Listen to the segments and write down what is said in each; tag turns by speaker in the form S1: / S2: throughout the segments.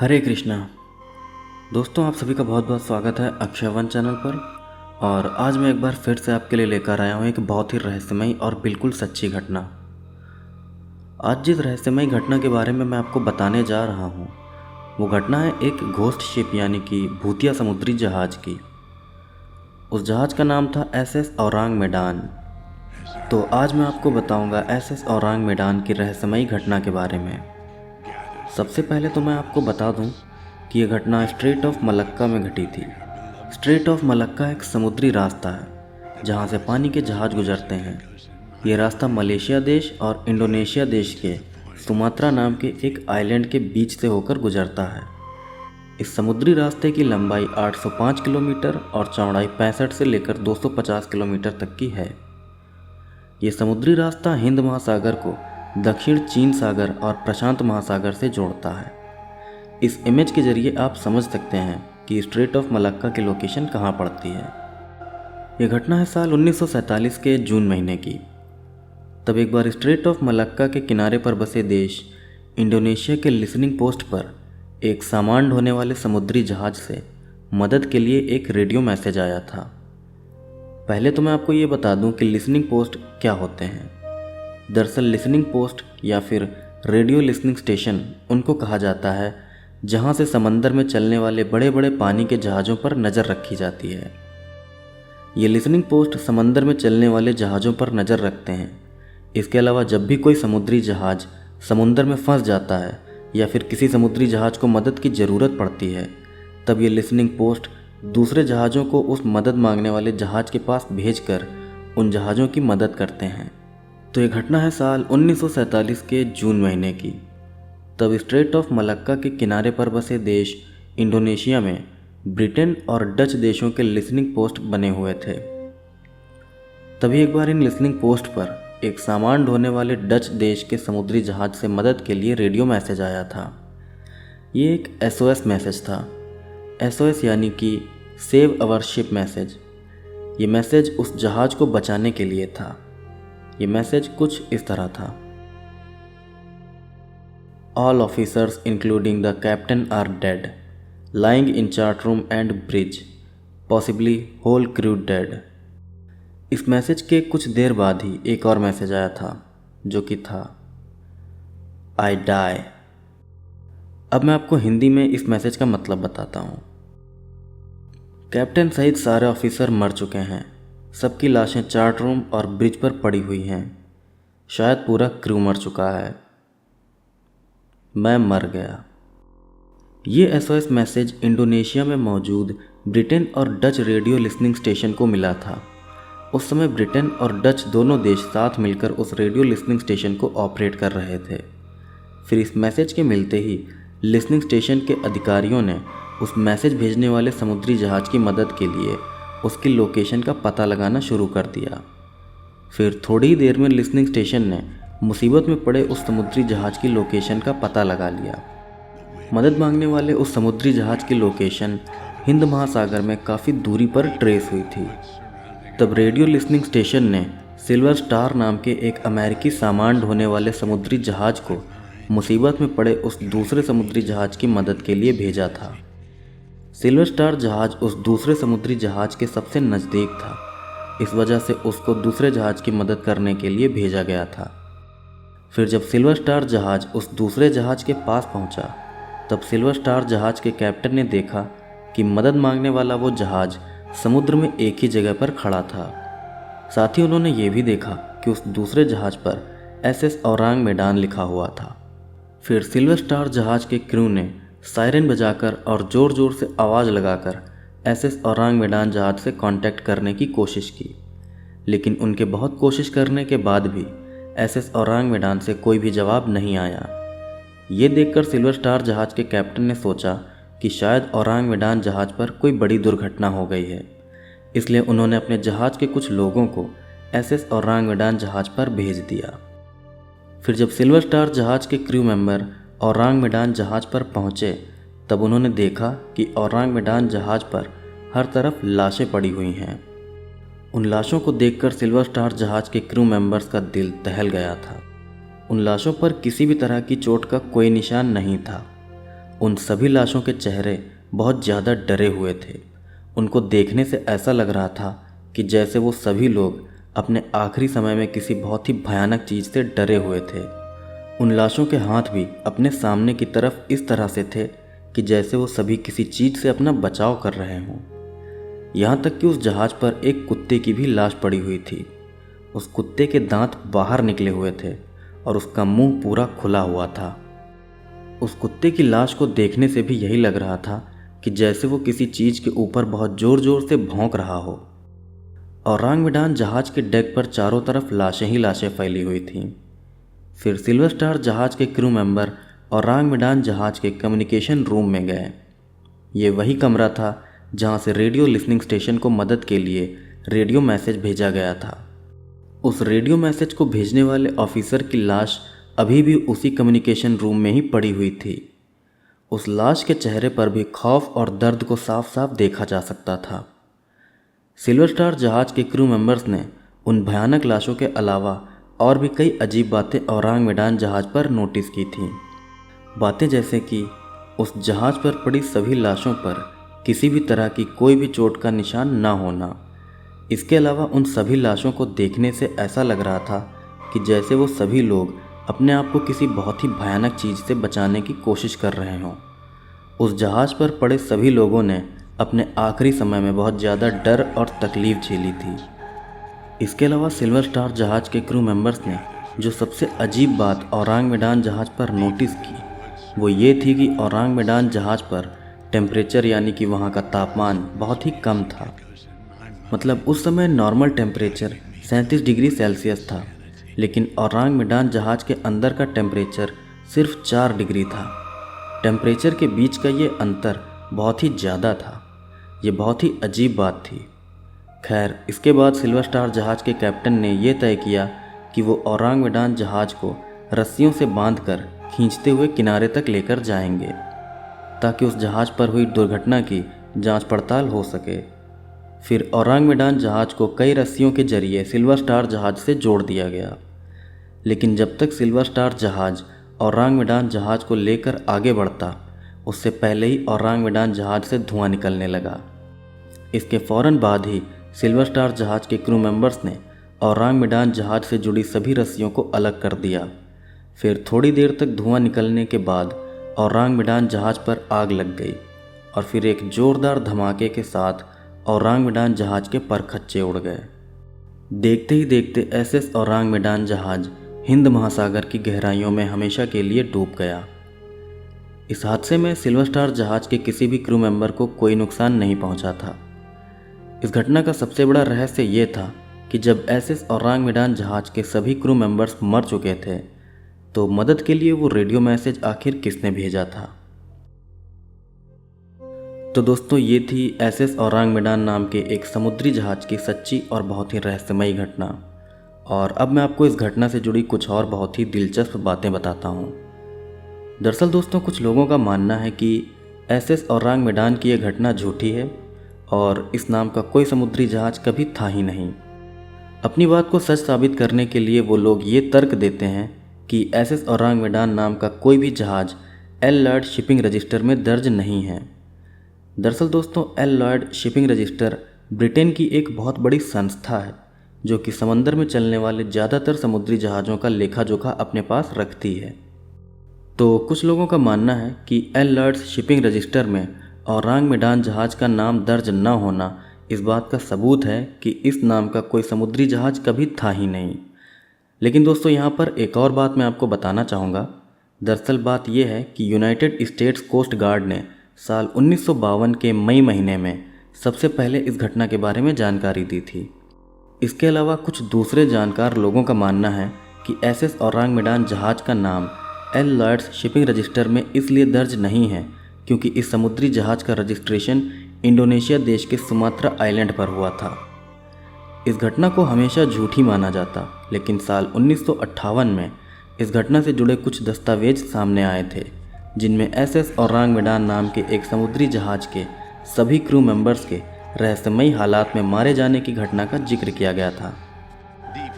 S1: हरे कृष्णा। दोस्तों, आप सभी का बहुत बहुत स्वागत है अक्षय वन चैनल पर। और आज मैं एक बार फिर से आपके लिए लेकर आया हूँ एक बहुत ही रहस्यमयी और बिल्कुल सच्ची घटना। आज जिस रहस्यमयी घटना के बारे में मैं आपको बताने जा रहा हूँ वो घटना है एक घोस्ट शिप यानी कि भूतिया समुद्री जहाज़ की। उस जहाज़ का नाम था SS औरांग मेडान। तो आज मैं आपको बताऊँगा SS औरांग मेडान की रहस्यमयी घटना के बारे में। सबसे पहले तो मैं आपको बता दूं कि यह घटना स्ट्रेट ऑफ मलक्का में घटी थी। स्ट्रेट ऑफ मलक्का एक समुद्री रास्ता है जहां से पानी के जहाज़ गुजरते हैं। ये रास्ता मलेशिया देश और इंडोनेशिया देश के सुमात्रा नाम के एक आइलैंड के बीच से होकर गुजरता है। इस समुद्री रास्ते की लंबाई 805 किलोमीटर और चौड़ाई 65 से लेकर 250 किलोमीटर तक की है। ये समुद्री रास्ता हिंद महासागर को दक्षिण चीन सागर और प्रशांत महासागर से जोड़ता है। इस इमेज के जरिए आप समझ सकते हैं कि स्ट्रेट ऑफ मलक्का की लोकेशन कहाँ पड़ती है। यह घटना है साल 1947 के जून महीने की। तब एक बार स्ट्रेट ऑफ मलक्का के किनारे पर बसे देश इंडोनेशिया के लिसनिंग पोस्ट पर एक सामान ढोने वाले समुद्री जहाज से मदद के लिए एक रेडियो मैसेज आया था। पहले तो मैं आपको ये बता दूं कि लिसनिंग पोस्ट क्या होते हैं। दरअसल लिसनिंग पोस्ट या फिर रेडियो लिसनिंग स्टेशन उनको कहा जाता है जहां से समंदर में चलने वाले बड़े बड़े पानी के जहाज़ों पर नज़र रखी जाती है। ये लिसनिंग पोस्ट समंदर में चलने वाले जहाज़ों पर नज़र रखते हैं। इसके अलावा जब भी कोई समुद्री जहाज़ समुंदर में फंस जाता है या फिर किसी समुद्री जहाज़ को मदद की ज़रूरत पड़ती है तब ये लिसनिंग पोस्ट दूसरे जहाज़ों को उस मदद मांगने वाले जहाज़ के पास भेजकर उन जहाज़ों की मदद करते हैं। तो ये घटना है साल 1947 के जून महीने की। तब स्ट्रेट ऑफ मलक्का के किनारे पर बसे देश इंडोनेशिया में ब्रिटेन और डच देशों के लिसनिंग पोस्ट बने हुए थे। तभी एक बार इन लिसनिंग पोस्ट पर एक सामान ढोने वाले डच देश के समुद्री जहाज से मदद के लिए रेडियो मैसेज आया था। ये एक SOS मैसेज था। SOS यानी कि सेव अवर शिप मैसेज। ये मैसेज उस जहाज़ को बचाने के लिए था। ये मैसेज कुछ इस तरह था: All officers including the captain are dead, lying in chart room and bridge, possibly whole crew dead। इस मैसेज के कुछ देर बाद ही एक और मैसेज आया था जो कि था I die। अब मैं आपको हिंदी में इस मैसेज का मतलब बताता हूँ। कैप्टन सहित सारे ऑफिसर मर चुके हैं। सबकी लाशें चार्ट रूम और ब्रिज पर पड़ी हुई हैं। शायद पूरा क्रू मर चुका है। मैं मर गया। ये SOS मैसेज इंडोनेशिया में मौजूद ब्रिटेन और डच रेडियो लिसनिंग स्टेशन को मिला था। उस समय ब्रिटेन और डच दोनों देश साथ मिलकर उस रेडियो लिसनिंग स्टेशन को ऑपरेट कर रहे थे। फिर इस मैसेज के मिलते ही लिसनिंग स्टेशन के अधिकारियों ने उस मैसेज भेजने वाले समुद्री जहाज की मदद के लिए उसकी लोकेशन का पता लगाना शुरू कर दिया। फिर थोड़ी ही देर में लिसनिंग स्टेशन ने मुसीबत में पड़े उस समुद्री जहाज की लोकेशन का पता लगा लिया। मदद मांगने वाले उस समुद्री जहाज की लोकेशन हिंद महासागर में काफ़ी दूरी पर ट्रेस हुई थी। तब रेडियो लिसनिंग स्टेशन ने सिल्वर स्टार नाम के एक अमेरिकी सामान ढोने वाले समुद्री जहाज को मुसीबत में पड़े उस दूसरे समुद्री जहाज की मदद के लिए भेजा था। सिल्वर स्टार जहाज उस दूसरे समुद्री जहाज के सबसे नज़दीक था। इस वजह से उसको दूसरे जहाज की मदद करने के लिए भेजा गया था। फिर जब सिल्वर स्टार जहाज उस दूसरे जहाज के पास पहुंचा तब सिल्वर स्टार जहाज के कैप्टन ने देखा कि मदद मांगने वाला वो जहाज समुद्र में एक ही जगह पर खड़ा था। साथ ही उन्होंने ये भी देखा कि उस दूसरे जहाज पर SS औरांग मेडान लिखा हुआ था। फिर सिल्वर स्टार जहाज के क्रू ने सायरन बजाकर और ज़ोर ज़ोर से आवाज़ लगाकर SS औरांग मेडान जहाज से कांटेक्ट करने की कोशिश की, लेकिन उनके बहुत कोशिश करने के बाद भी SS औरांग मेडान से कोई भी जवाब नहीं आया। ये देखकर सिल्वर स्टार जहाज के कैप्टन ने सोचा कि शायद औरांग मेडान जहाज पर कोई बड़ी दुर्घटना हो गई है, इसलिए उन्होंने अपने जहाज के कुछ लोगों को SS औरांग मेडान जहाज पर भेज दिया। फिर जब सिल्वर स्टार जहाज के क्रू मेंबर औरांग मेडान जहाज पर पहुंचे तब उन्होंने देखा कि औरांग मेडान जहाज पर हर तरफ लाशें पड़ी हुई हैं। उन लाशों को देखकर सिल्वर स्टार जहाज के क्रू मेंबर्स का दिल दहल गया था। उन लाशों पर किसी भी तरह की चोट का कोई निशान नहीं था। उन सभी लाशों के चेहरे बहुत ज़्यादा डरे हुए थे। उनको देखने से ऐसा लग रहा था कि जैसे वो सभी लोग अपने आखिरी समय में किसी बहुत ही भयानक चीज़ से डरे हुए थे। उन लाशों के हाथ भी अपने सामने की तरफ इस तरह से थे कि जैसे वो सभी किसी चीज़ से अपना बचाव कर रहे हों। यहाँ तक कि उस जहाज़ पर एक कुत्ते की भी लाश पड़ी हुई थी। उस कुत्ते के दांत बाहर निकले हुए थे और उसका मुंह पूरा खुला हुआ था। उस कुत्ते की लाश को देखने से भी यही लग रहा था कि जैसे वो किसी चीज़ के ऊपर बहुत ज़ोर ज़ोर से भौंक रहा हो। औरांग मेडान जहाज़ के डेक पर चारों तरफ लाशें ही लाशें फैली हुई थीं। फिर सिल्वर स्टार जहाज़ के क्रू मेंबर औरांग मेडान जहाज़ के कम्युनिकेशन रूम में गए। ये वही कमरा था जहाँ से रेडियो लिसनिंग स्टेशन को मदद के लिए रेडियो मैसेज भेजा गया था। उस रेडियो मैसेज को भेजने वाले ऑफिसर की लाश अभी भी उसी कम्युनिकेशन रूम में ही पड़ी हुई थी। उस लाश के चेहरे पर भी खौफ और दर्द को साफ साफ देखा जा सकता था। सिल्वर स्टार जहाज़ के क्रू मेंबर्स ने उन भयानक लाशों के अलावा और भी कई अजीब बातें औरांग मेडान जहाज़ पर नोटिस की थीं। बातें जैसे कि उस जहाज़ पर पड़ी सभी लाशों पर किसी भी तरह की कोई भी चोट का निशान ना होना। इसके अलावा उन सभी लाशों को देखने से ऐसा लग रहा था कि जैसे वो सभी लोग अपने आप को किसी बहुत ही भयानक चीज़ से बचाने की कोशिश कर रहे हों। उस जहाज़ पर पड़े सभी लोगों ने अपने आखिरी समय में बहुत ज़्यादा डर और तकलीफ़ झेली थी। इसके अलावा सिल्वर स्टार जहाज़ के क्रू मेंबर्स ने जो सबसे अजीब बात औरांग मेडान जहाज़ पर नोटिस की वो ये थी कि औरांग मेडान जहाज़ पर टेम्परेचर यानी कि वहाँ का तापमान बहुत ही कम था। मतलब उस समय नॉर्मल टेम्परेचर 37 डिग्री सेल्सियस था, लेकिन औरांग मेडान जहाज़ के अंदर का टेम्परेचर सिर्फ 4 डिग्री था। टेम्परेचर के बीच का ये अंतर बहुत ही ज़्यादा था। ये बहुत ही अजीब बात थी। खैर, इसके बाद सिल्वर स्टार जहाज़ के कैप्टन ने यह तय किया कि वो औरांग मेडान जहाज़ को रस्सियों से बांधकर खींचते हुए किनारे तक लेकर जाएंगे ताकि उस जहाज़ पर हुई दुर्घटना की जांच पड़ताल हो सके। फिर औरांग मेडान जहाज़ को कई रस्सियों के जरिए सिल्वर स्टार जहाज़ से जोड़ दिया गया। लेकिन जब तक सिल्वर स्टार जहाज़ औरांग मेडान जहाज़ को लेकर आगे बढ़ता, उससे पहले ही औरांग मेडान जहाज़ से धुआं निकलने लगा। इसके फ़ौरन बाद ही सिल्वर स्टार जहाज़ के क्रू मेंबर्स ने औरांग मेडान जहाज़ से जुड़ी सभी रस्सियों को अलग कर दिया। फिर थोड़ी देर तक धुआं निकलने के बाद औरांग मेडान जहाज़ पर आग लग गई और फिर एक ज़ोरदार धमाके के साथ औरांग मेडान जहाज़ के परखच्चे उड़ गए। देखते ही देखते एसएस औरांग मेडान जहाज़ हिंद महासागर की गहराइयों में हमेशा के लिए डूब गया। इस हादसे में सिल्वर स्टार जहाज़ के किसी भी क्रू मेंबर को कोई नुकसान नहीं पहुंचा था। इस घटना का सबसे बड़ा रहस्य ये था कि जब एसएस औरांग मेडान जहाज़ के सभी क्रू मेंबर्स मर चुके थे, तो मदद के लिए वो रेडियो मैसेज आखिर किसने भेजा था। तो दोस्तों, ये थी एसएस औरांग मेडान नाम के एक समुद्री जहाज़ की सच्ची और बहुत ही रहस्यमयी घटना। और अब मैं आपको इस घटना से जुड़ी कुछ और बहुत ही दिलचस्प बातें बताता हूँ। दरअसल दोस्तों, कुछ लोगों का मानना है कि एसएस औरांग मेडान की यह घटना झूठी है और इस नाम का कोई समुद्री जहाज़ कभी था ही नहीं। अपनी बात को सच साबित करने के लिए वो लोग ये तर्क देते हैं कि एसएस औरांग मेडान नाम का कोई भी जहाज़ एल लॉयड शिपिंग रजिस्टर में दर्ज नहीं है। दरअसल दोस्तों, L Lloyd shipping register Britain की एक बहुत बड़ी संस्था है जो कि समंदर में चलने वाले ज़्यादातर समुद्री जहाज़ों का लेखा जोखा अपने पास रखती है। तो कुछ लोगों का मानना है कि एल लॉयड शिपिंग रजिस्टर में औरांग मेडान जहाज़ का नाम दर्ज न होना इस बात का सबूत है कि इस नाम का कोई समुद्री जहाज़ कभी था ही नहीं। लेकिन दोस्तों, यहाँ पर एक और बात मैं आपको बताना चाहूँगा। दरअसल बात यह है कि यूनाइटेड स्टेट्स कोस्ट गार्ड ने साल 1952 के मई महीने में सबसे पहले इस घटना के बारे में जानकारी दी थी। इसके अलावा कुछ दूसरे जानकार लोगों का मानना है कि एसएस औरांग मेडान जहाज़ का नाम एल लॉयड्स शिपिंग रजिस्टर में इसलिए दर्ज नहीं है क्योंकि इस समुद्री जहाज़ का रजिस्ट्रेशन इंडोनेशिया देश के सुमात्रा आइलैंड पर हुआ था। इस घटना को हमेशा झूठी माना जाता, लेकिन साल 1958 में इस घटना से जुड़े कुछ दस्तावेज सामने आए थे जिनमें एसएस औरांग मेडान नाम के एक समुद्री जहाज़ के सभी क्रू मेंबर्स के रहस्यमयी हालात में मारे जाने की घटना का जिक्र किया गया था।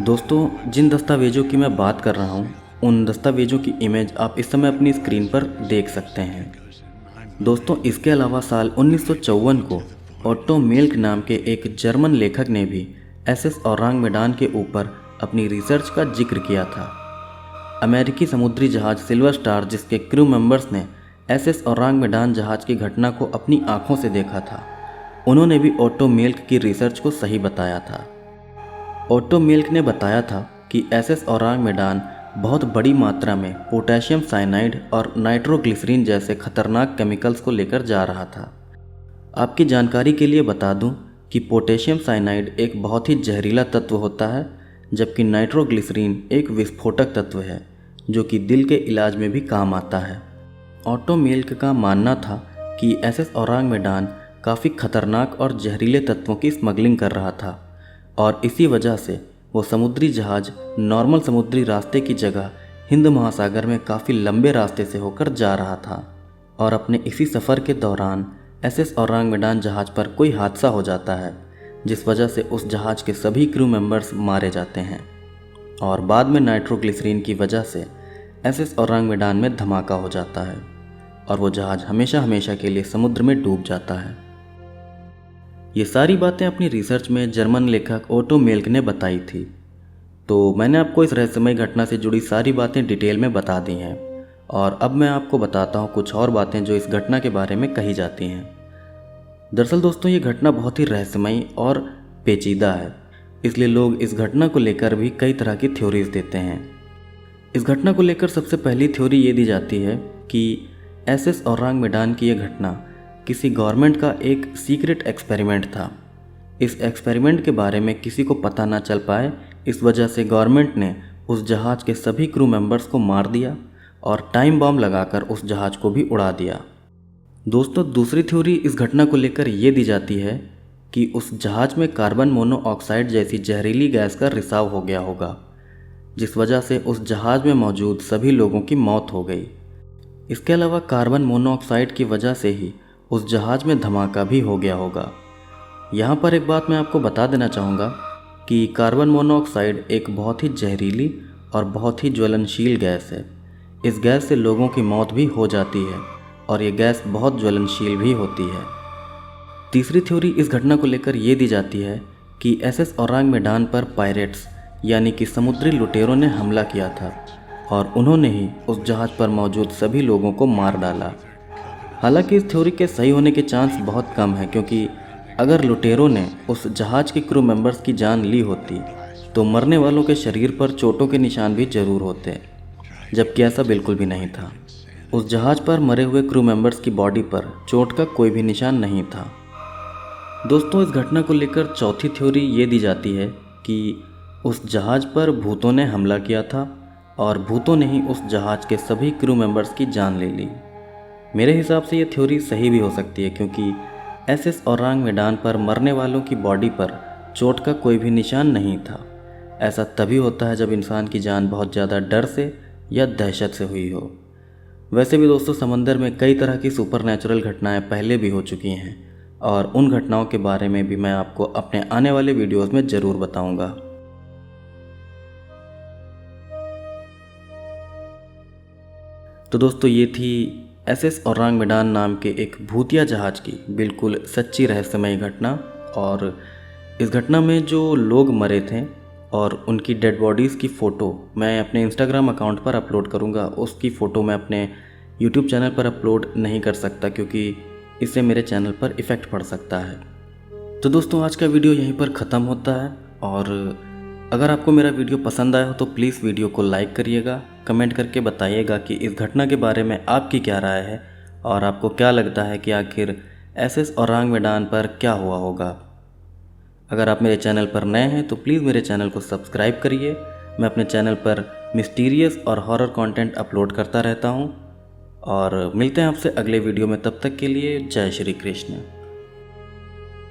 S1: दोस्तों, जिन दस्तावेजों की मैं बात कर रहा हूँ उन दस्तावेजों की इमेज आप इस समय अपनी स्क्रीन पर देख सकते हैं। दोस्तों इसके अलावा साल 1954 को ओट्टो मेल्क नाम के एक जर्मन लेखक ने भी एसएस औरांग मेडान के ऊपर अपनी रिसर्च का जिक्र किया था। अमेरिकी समुद्री जहाज सिल्वर स्टार, जिसके क्रू मेंबर्स ने एसएस औरांग मेडान जहाज की घटना को अपनी आंखों से देखा था, उन्होंने भी ओट्टो मेल्क की रिसर्च को सही बताया था। ओट्टो मेल्क ने बताया था कि एसएस औरांग मेडान बहुत बड़ी मात्रा में पोटेशियम साइनाइड और नाइट्रोग्लिसरीन जैसे खतरनाक केमिकल्स को लेकर जा रहा था। आपकी जानकारी के लिए बता दूं कि पोटेशियम साइनाइड एक बहुत ही जहरीला तत्व होता है, जबकि नाइट्रोग्लिसरीन एक विस्फोटक तत्व है जो कि दिल के इलाज में भी काम आता है। ओट्टो मेल्क का मानना था कि एसएस औरांग मेडान काफ़ी खतरनाक और जहरीले तत्वों की स्मगलिंग कर रहा था और इसी वजह से वो समुद्री जहाज नॉर्मल समुद्री रास्ते की जगह हिंद महासागर में काफ़ी लंबे रास्ते से होकर जा रहा था। और अपने इसी सफ़र के दौरान एसएस औरांग मेडान जहाज़ पर कोई हादसा हो जाता है, जिस वजह से उस जहाज़ के सभी क्रू मेंबर्स मारे जाते हैं और बाद में नाइट्रोग्लिसरीन की वजह से एसएस औरांग मेडान में धमाका हो जाता है और वो जहाज़ हमेशा हमेशा के लिए समुद्र में डूब जाता है। ये सारी बातें अपनी रिसर्च में जर्मन लेखक ओट्टो मेल्क ने बताई थी, तो मैंने आपको इस रहस्यमय घटना से जुड़ी सारी बातें डिटेल में बता दी हैं और अब मैं आपको बताता हूँ कुछ और बातें जो इस घटना के बारे में कही जाती हैं। दरअसल दोस्तों ये घटना बहुत ही रहस्यमयी और पेचीदा है, इसलिए लोग इस घटना को लेकर भी कई तरह की थ्योरीज देते हैं। इस घटना को लेकर सबसे पहली थ्योरी ये दी जाती है कि एसएस औरांग मेडान की यह घटना किसी गवर्नमेंट का एक सीक्रेट एक्सपेरिमेंट था। इस एक्सपेरिमेंट के बारे में किसी को पता ना चल पाए, इस वजह से गवर्नमेंट ने उस जहाज़ के सभी क्रू मेंबर्स को मार दिया और टाइम बॉम्ब लगाकर उस जहाज़ को भी उड़ा दिया। दोस्तों दूसरी थ्योरी इस घटना को लेकर ये दी जाती है कि उस जहाज़ में कार्बन मोनोऑक्साइड जैसी जहरीली गैस का रिसाव हो गया होगा, जिस वजह से उस जहाज़ में मौजूद सभी लोगों की मौत हो गई। इसके अलावा कार्बन मोनोऑक्साइड की वजह से ही उस जहाज़ में धमाका भी हो गया होगा। यहाँ पर एक बात मैं आपको बता देना चाहूँगा कि कार्बन मोनोऑक्साइड एक बहुत ही जहरीली और बहुत ही ज्वलनशील गैस है। इस गैस से लोगों की मौत भी हो जाती है और ये गैस बहुत ज्वलनशील भी होती है। तीसरी थ्योरी इस घटना को लेकर ये दी जाती है कि एसएस औरांग मेडान पर पायरेट्स यानी कि समुद्री लुटेरों ने हमला किया था और उन्होंने ही उस जहाज़ पर मौजूद सभी लोगों को मार डाला। हालांकि इस थ्योरी के सही होने के चांस बहुत कम है, क्योंकि अगर लुटेरों ने उस जहाज़ के क्रू मेंबर्स की जान ली होती तो मरने वालों के शरीर पर चोटों के निशान भी जरूर होते, जबकि ऐसा बिल्कुल भी नहीं था। उस जहाज़ पर मरे हुए क्रू मेंबर्स की बॉडी पर चोट का कोई भी निशान नहीं था। दोस्तों इस घटना को लेकर चौथी थ्योरी ये दी जाती है कि उस जहाज़ पर भूतों ने हमला किया था और भूतों ने ही उस जहाज़ के सभी क्रू मेंबर्स की जान ले ली। मेरे हिसाब से ये थ्योरी सही भी हो सकती है, क्योंकि एसएस औरांग मेडान पर मरने वालों की बॉडी पर चोट का कोई भी निशान नहीं था। ऐसा तभी होता है जब इंसान की जान बहुत ज़्यादा डर से या दहशत से हुई हो। वैसे भी दोस्तों समंदर में कई तरह की सुपरनैचुरल घटनाएं पहले भी हो चुकी हैं और उन घटनाओं के बारे में भी मैं आपको अपने आने वाले वीडियोज़ में ज़रूर बताऊँगा। तो दोस्तों ये थी एसएस औरांग मेडान नाम के एक भूतिया जहाज़ की बिल्कुल सच्ची रहस्यमयी घटना। और इस घटना में जो लोग मरे थे और उनकी डेड बॉडीज़ की फ़ोटो मैं अपने इंस्टाग्राम अकाउंट पर अपलोड करूँगा। उसकी फ़ोटो मैं अपने यूट्यूब चैनल पर अपलोड नहीं कर सकता, क्योंकि इससे मेरे चैनल पर इफ़ेक्ट पड़ सकता है। तो दोस्तों आज का वीडियो यहीं पर ख़त्म होता है, और अगर आपको मेरा वीडियो पसंद आया हो तो प्लीज़ वीडियो को लाइक करिएगा, कमेंट करके बताइएगा कि इस घटना के बारे में आपकी क्या राय है और आपको क्या लगता है कि आखिर एसएस औरांग मेडान पर क्या हुआ होगा। अगर आप मेरे चैनल पर नए हैं तो प्लीज़ मेरे चैनल को सब्सक्राइब करिए। मैं अपने चैनल पर मिस्टीरियस और हॉरर कंटेंट अपलोड करता रहता हूँ। और मिलते हैं आपसे अगले वीडियो में, तब तक के लिए जय श्री कृष्ण।